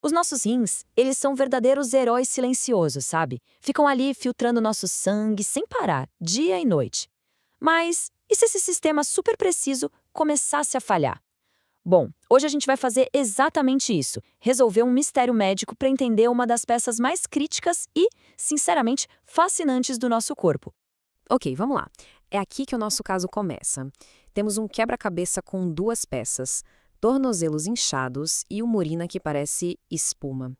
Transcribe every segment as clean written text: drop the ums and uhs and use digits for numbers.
Os nossos rins, eles são verdadeiros heróis silenciosos, sabe? Ficam ali filtrando nosso sangue sem parar, dia e noite. Mas e se esse sistema super preciso começasse a falhar? Bom, hoje a gente vai fazer exatamente isso, resolver um mistério médico para entender uma das peças mais críticas e, sinceramente, fascinantes do nosso corpo. Ok, vamos lá. É aqui que o nosso caso começa. Temos um quebra-cabeça com duas peças, tornozelos inchados e uma urina que parece espuma.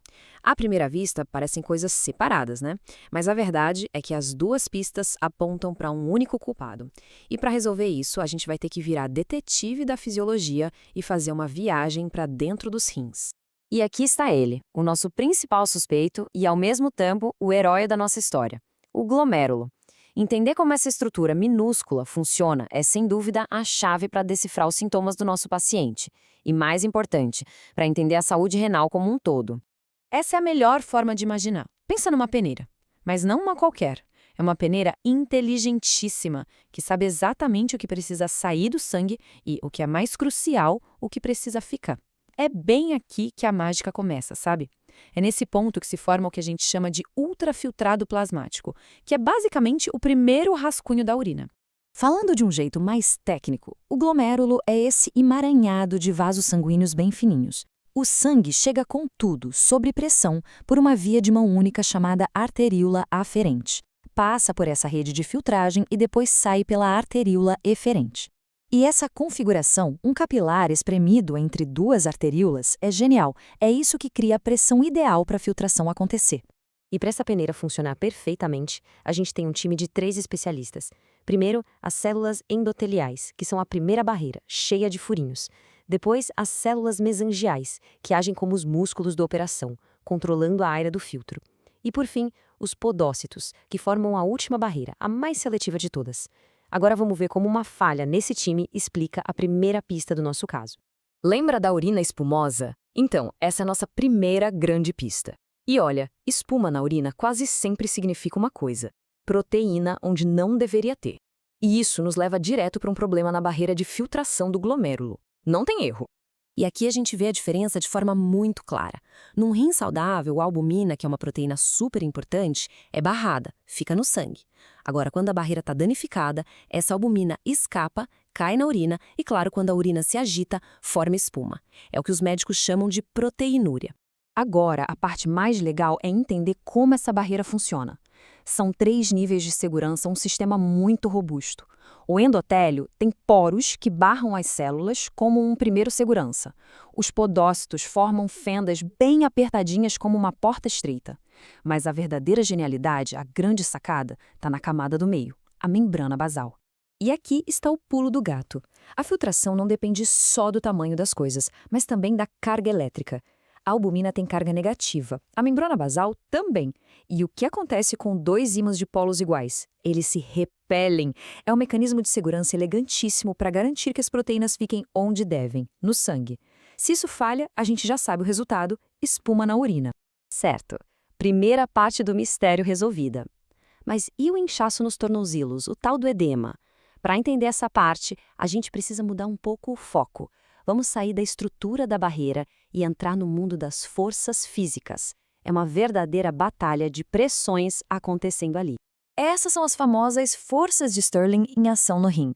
À primeira vista, parecem coisas separadas, né? Mas a verdade é que as duas pistas apontam para um único culpado. E para resolver isso, a gente vai ter que virar detetive da fisiologia e fazer uma viagem para dentro dos rins. E aqui está ele, o nosso principal suspeito e, ao mesmo tempo, o herói da nossa história, o glomérulo. Entender como essa estrutura minúscula funciona é, sem dúvida, a chave para decifrar os sintomas do nosso paciente. E, mais importante, para entender a saúde renal como um todo. Essa é a melhor forma de imaginar. Pensa numa peneira, mas não uma qualquer. É uma peneira inteligentíssima, que sabe exatamente o que precisa sair do sangue e, o que é mais crucial, o que precisa ficar. É bem aqui que a mágica começa, sabe? É nesse ponto que se forma o que a gente chama de ultrafiltrado plasmático, que é basicamente o primeiro rascunho da urina. Falando de um jeito mais técnico, o glomérulo é esse emaranhado de vasos sanguíneos bem fininhos. O sangue chega com tudo, sob pressão, por uma via de mão única chamada arteríola aferente. Passa por essa rede de filtragem e depois sai pela arteríola eferente. E essa configuração, um capilar espremido entre duas arteríolas, é genial. É isso que cria a pressão ideal para a filtração acontecer. E para essa peneira funcionar perfeitamente, a gente tem um time de 3 especialistas. Primeiro, as células endoteliais, que são a primeira barreira, cheia de furinhos. Depois, as células mesangiais, que agem como os músculos da operação, controlando a área do filtro. E por fim, os podócitos, que formam a última barreira, a mais seletiva de todas. Agora vamos ver como uma falha nesse time explica a primeira pista do nosso caso. Lembra da urina espumosa? Então, essa é a nossa primeira grande pista. E olha, espuma na urina quase sempre significa uma coisa: proteína onde não deveria ter. E isso nos leva direto para um problema na barreira de filtração do glomérulo. Não tem erro. E aqui a gente vê a diferença de forma muito clara. Num rim saudável, a albumina, que é uma proteína super importante, é barrada, fica no sangue. Agora, quando a barreira está danificada, essa albumina escapa, cai na urina e, claro, quando a urina se agita, forma espuma. É o que os médicos chamam de proteinúria. Agora, a parte mais legal é entender como essa barreira funciona. São 3 níveis de segurança, um sistema muito robusto. O endotélio tem poros que barram as células como um primeiro segurança. Os podócitos formam fendas bem apertadinhas como uma porta estreita. Mas a verdadeira genialidade, a grande sacada, está na camada do meio, a membrana basal. E aqui está o pulo do gato. A filtração não depende só do tamanho das coisas, mas também da carga elétrica. A albumina tem carga negativa, a membrana basal também. E o que acontece com 2 ímãs de polos iguais? Eles se repelem. É um mecanismo de segurança elegantíssimo para garantir que as proteínas fiquem onde devem, no sangue. Se isso falha, a gente já sabe o resultado: espuma na urina. Certo. Primeira parte do mistério resolvida. Mas e o inchaço nos tornozelos, o tal do edema? Para entender essa parte, a gente precisa mudar um pouco o foco. Vamos sair da estrutura da barreira e entrar no mundo das forças físicas. É uma verdadeira batalha de pressões acontecendo ali. Essas são as famosas forças de Stirling em ação no rim.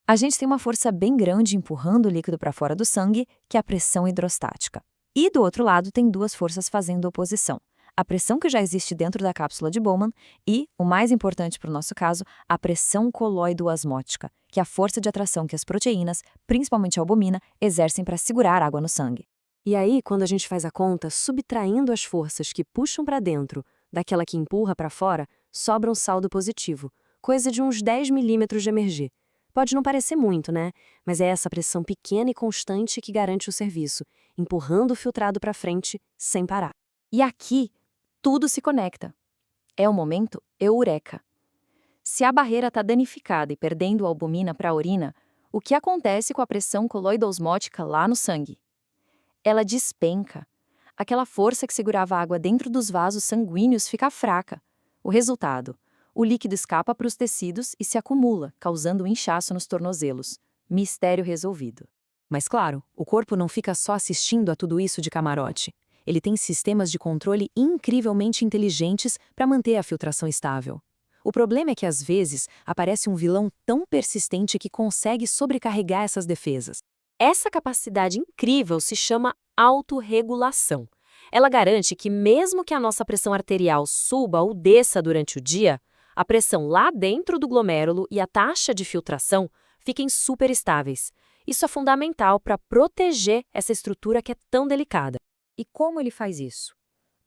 A gente tem uma força bem grande empurrando o líquido para fora do sangue, que é a pressão hidrostática. E do outro lado tem 2 forças fazendo oposição. A pressão que já existe dentro da cápsula de Bowman e, o mais importante para o nosso caso, a pressão colóido-osmótica, que é a força de atração que as proteínas, principalmente a albumina, exercem para segurar água no sangue. E aí, quando a gente faz a conta, subtraindo as forças que puxam para dentro daquela que empurra para fora, sobra um saldo positivo, coisa de uns 10 milímetros de mg. Pode não parecer muito, né? Mas é essa pressão pequena e constante que garante o serviço, empurrando o filtrado para frente sem parar. E aqui, tudo se conecta. É o momento eureka. Se a barreira está danificada e perdendo a albumina para a urina, o que acontece com a pressão coloidosmótica lá no sangue? Ela despenca. Aquela força que segurava a água dentro dos vasos sanguíneos fica fraca. O resultado: o líquido escapa para os tecidos e se acumula, causando um inchaço nos tornozelos. Mistério resolvido. Mas claro, o corpo não fica só assistindo a tudo isso de camarote. ele tem sistemas de controle incrivelmente inteligentes para manter a filtração estável. O problema é que, às vezes, aparece um vilão tão persistente que consegue sobrecarregar essas defesas. Essa capacidade incrível se chama autorregulação. Ela garante que mesmo que a nossa pressão arterial suba ou desça durante o dia, a pressão lá dentro do glomérulo e a taxa de filtração fiquem super estáveis. Isso é fundamental para proteger essa estrutura que é tão delicada. E como ele faz isso?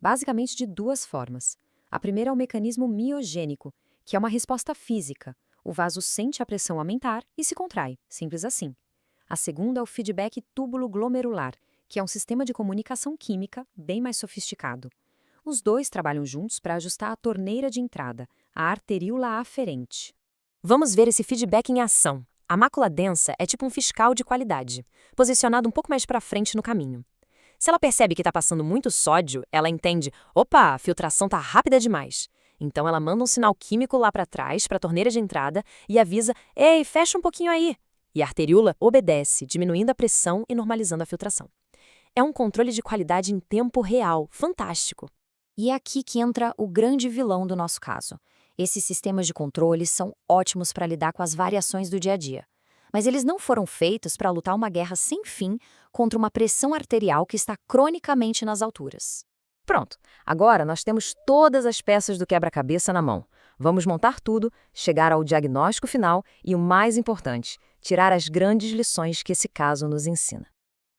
Basicamente de duas formas. A primeira é o mecanismo miogênico, que é uma resposta física. O vaso sente a pressão aumentar e se contrai, simples assim. A segunda é o feedback túbulo-glomerular, que é um sistema de comunicação química bem mais sofisticado. Os dois trabalham juntos para ajustar a torneira de entrada, a arteríola aferente. Vamos ver esse feedback em ação. A mácula densa é tipo um fiscal de qualidade, posicionado um pouco mais para frente no caminho. Se ela percebe que está passando muito sódio, ela entende, opa, a filtração está rápida demais. Então ela manda um sinal químico lá para trás, para a torneira de entrada, e avisa, ei, fecha um pouquinho aí. E a arteríola obedece, diminuindo a pressão e normalizando a filtração. É um controle de qualidade em tempo real, fantástico. E é aqui que entra o grande vilão do nosso caso. Esses sistemas de controle são ótimos para lidar com as variações do dia a dia. Mas eles não foram feitos para lutar uma guerra sem fim contra uma pressão arterial que está cronicamente nas alturas. Pronto, agora nós temos todas as peças do quebra-cabeça na mão. Vamos montar tudo, chegar ao diagnóstico final e, o mais importante, tirar as grandes lições que esse caso nos ensina.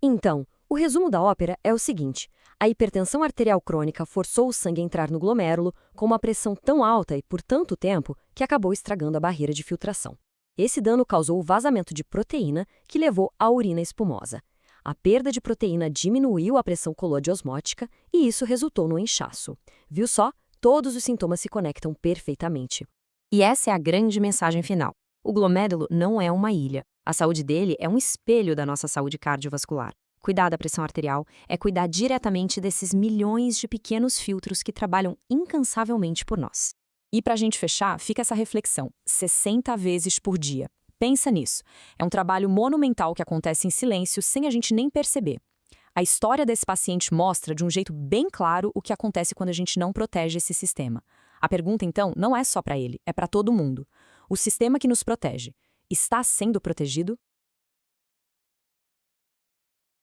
Então, o resumo da ópera é o seguinte: a hipertensão arterial crônica forçou o sangue a entrar no glomérulo com uma pressão tão alta e por tanto tempo que acabou estragando a barreira de filtração. Esse dano causou o vazamento de proteína que levou à urina espumosa. A perda de proteína diminuiu a pressão colodiosmótica e isso resultou no inchaço. Viu só? Todos os sintomas se conectam perfeitamente. E essa é a grande mensagem final. O glomérulo não é uma ilha. A saúde dele é um espelho da nossa saúde cardiovascular. Cuidar da pressão arterial é cuidar diretamente desses milhões de pequenos filtros que trabalham incansavelmente por nós. E para a gente fechar, fica essa reflexão: 60 vezes por dia. Pensa nisso. É um trabalho monumental que acontece em silêncio sem a gente nem perceber. A história desse paciente mostra de um jeito bem claro o que acontece quando a gente não protege esse sistema. A pergunta, então, não é só para ele, é para todo mundo. O sistema que nos protege está sendo protegido?